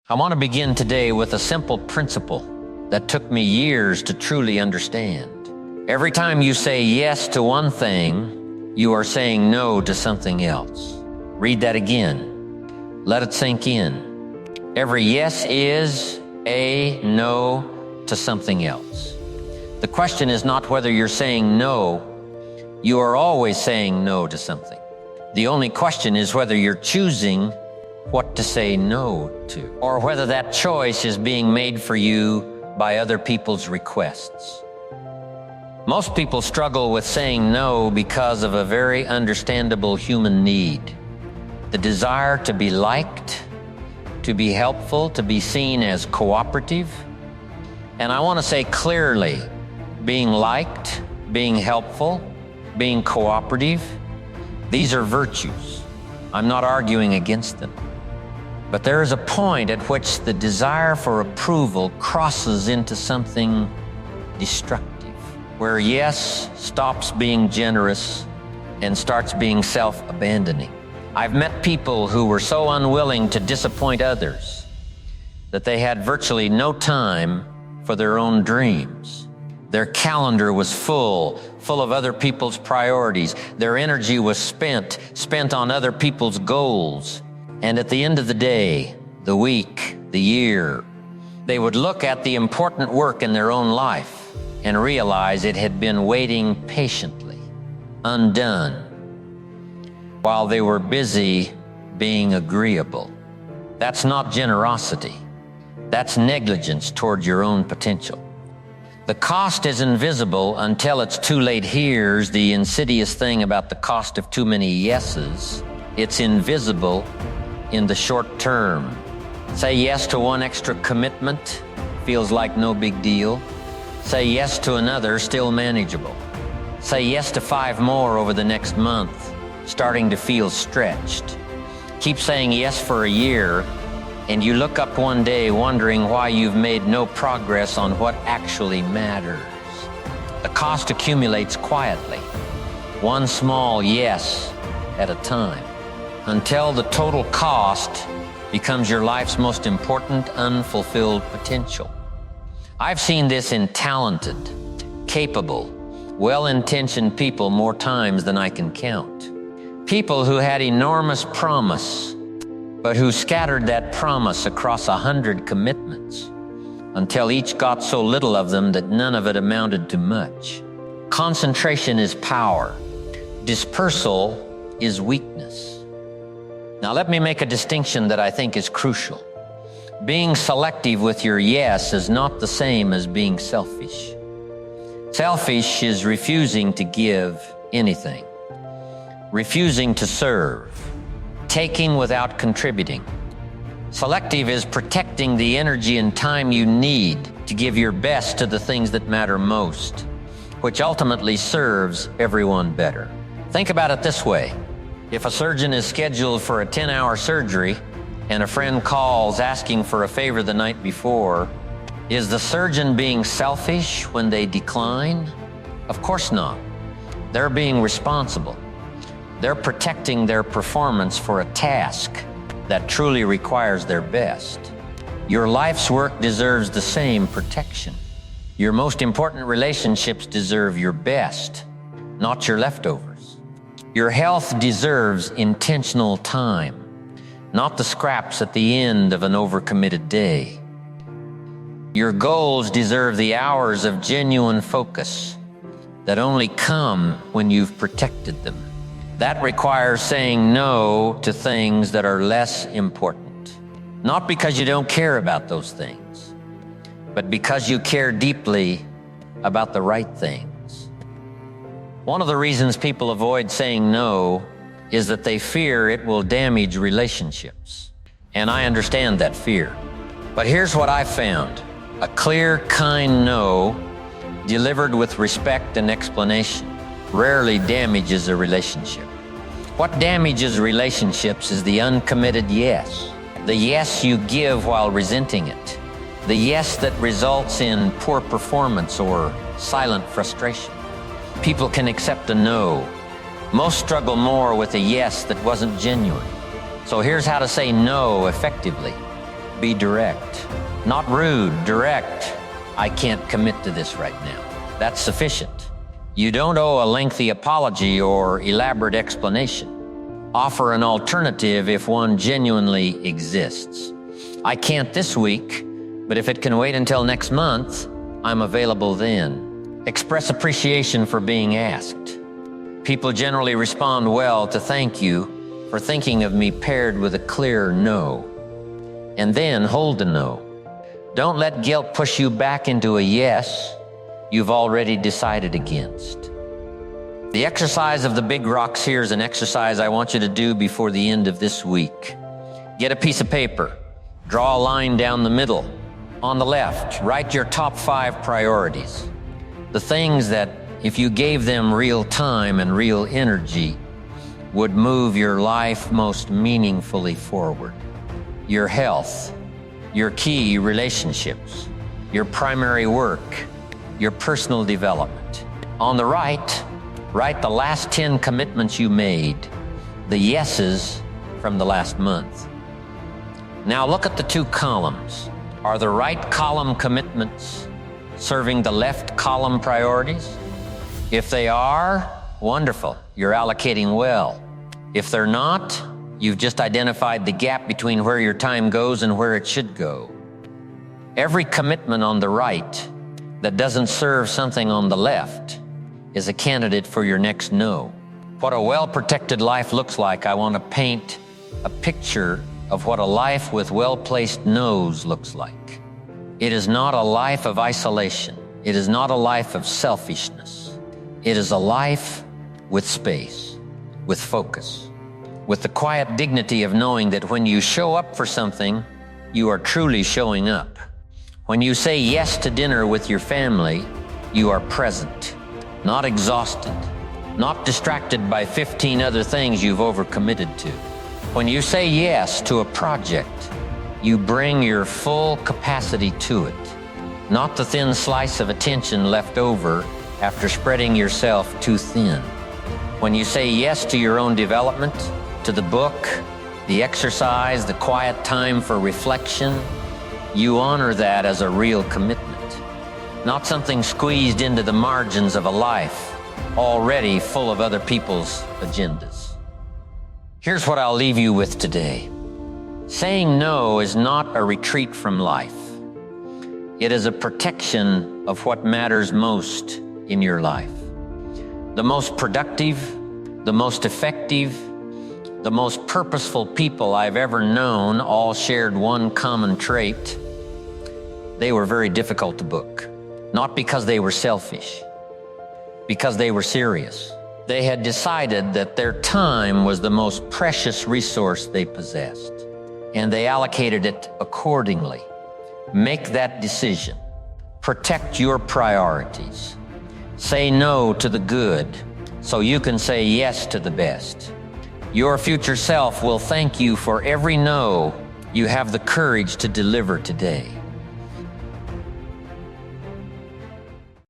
I want to begin today with a simple principle that took me years to truly understand. Every time you say yes to one thing, you are saying no to something else. Read that again. Let it sink in. Every yes is a no to something else. The question is not whether you're saying no. You are always saying no to something. The only question is whether you're choosing what to say no to, or whether that choice is being made for you by other people's requests. Most people struggle with saying no because of a very understandable human need. The desire to be liked, to be helpful, to be seen as cooperative. And I want to say clearly, being liked, being helpful, being cooperative, these are virtues. I'm not arguing against them. But there is a point at which the desire for approval crosses into something destructive, where yes stops being generous and starts being self-abandoning. I've met people who were so unwilling to disappoint others that they had virtually no time for their own dreams. Their calendar was full of other people's priorities. Their energy was spent on other people's goals. And at the end of the day, the week, the year, they would look at the important work in their own life and realize it had been waiting patiently, undone, while they were busy being agreeable. That's not generosity. That's negligence toward your own potential. The cost is invisible until it's too late. Here's the insidious thing about the cost of too many yeses. It's invisible in the short term. Say yes to one extra commitment, feels like no big deal. Say yes to another, still manageable. Say yes to 5 more over the next month, starting to feel stretched. Keep saying yes for a year, and you look up one day wondering why you've made no progress on what actually matters. The cost accumulates quietly, one small yes at a time, until the total cost becomes your life's most important unfulfilled potential. I've seen this in talented, capable, well-intentioned people more times than I can count. People who had enormous promise, but who scattered that promise across 100 commitments until each got so little of them that none of it amounted to much. Concentration is power. Dispersal is weakness. Now let me make a distinction that I think is crucial. Being selective with your yes is not the same as being selfish. Selfish is refusing to give anything, refusing to serve, taking without contributing. Selective is protecting the energy and time you need to give your best to the things that matter most, which ultimately serves everyone better. Think about it this way. If a surgeon is scheduled for a 10-hour surgery and a friend calls asking for a favor the night before, is the surgeon being selfish when they decline? Of course not. They're being responsible. They're protecting their performance for a task that truly requires their best. Your life's work deserves the same protection. Your most important relationships deserve your best, not your leftovers. Your health deserves intentional time, not the scraps at the end of an overcommitted day. Your goals deserve the hours of genuine focus that only come when you've protected them. That requires saying no to things that are less important, not because you don't care about those things, but because you care deeply about the right things. One of the reasons people avoid saying no is that they fear it will damage relationships. And I understand that fear. But here's what I found. A clear, kind no, delivered with respect and explanation, rarely damages a relationship. What damages relationships is the uncommitted yes. The yes you give while resenting it. The yes that results in poor performance or silent frustration. People can accept a no. Most struggle more with a yes that wasn't genuine. So here's how to say no effectively. Be direct. Not rude, direct. I can't commit to this right now. That's sufficient. You don't owe a lengthy apology or elaborate explanation. Offer an alternative if one genuinely exists. I can't this week, but if it can wait until next month, I'm available then. Express appreciation for being asked. People generally respond well to thank you for thinking of me, paired with a clear no. And then hold the no. Don't let guilt push you back into a yes you've already decided against. The exercise of the big rocks here is an exercise I want you to do before the end of this week. Get a piece of paper, draw a line down the middle. On the left, write your top 5 priorities. The things that, if you gave them real time and real energy, would move your life most meaningfully forward. Your health, your key relationships, your primary work, your personal development. On the right, write the last 10 commitments you made, the yeses from the last month. Now look at the 2 columns. Are the right column commitments serving the left column priorities? If they are, wonderful, you're allocating well. If they're not, you've just identified the gap between where your time goes and where it should go. Every commitment on the right that doesn't serve something on the left is a candidate for your next no. What a well-protected life looks like, I want to paint a picture of what a life with well-placed no's looks like. It is not a life of isolation. It is not a life of selfishness. It is a life with space, with focus, with the quiet dignity of knowing that when you show up for something, you are truly showing up. When you say yes to dinner with your family, you are present, not exhausted, not distracted by 15 other things you've overcommitted to. When you say yes to a project, you bring your full capacity to it, not the thin slice of attention left over after spreading yourself too thin. When you say yes to your own development, to the book, the exercise, the quiet time for reflection, you honor that as a real commitment, not something squeezed into the margins of a life already full of other people's agendas. Here's what I'll leave you with today. Saying no is not a retreat from life. It is a protection of what matters most in your life. The most productive, the most effective, the most purposeful people I've ever known all shared one common trait. They were very difficult to book, not because they were selfish, because they were serious. They had decided that their time was the most precious resource they possessed, and they allocated it accordingly. Make that decision. Protect your priorities. Say no to the good so you can say yes to the best. Your future self will thank you for every no you have the courage to deliver today.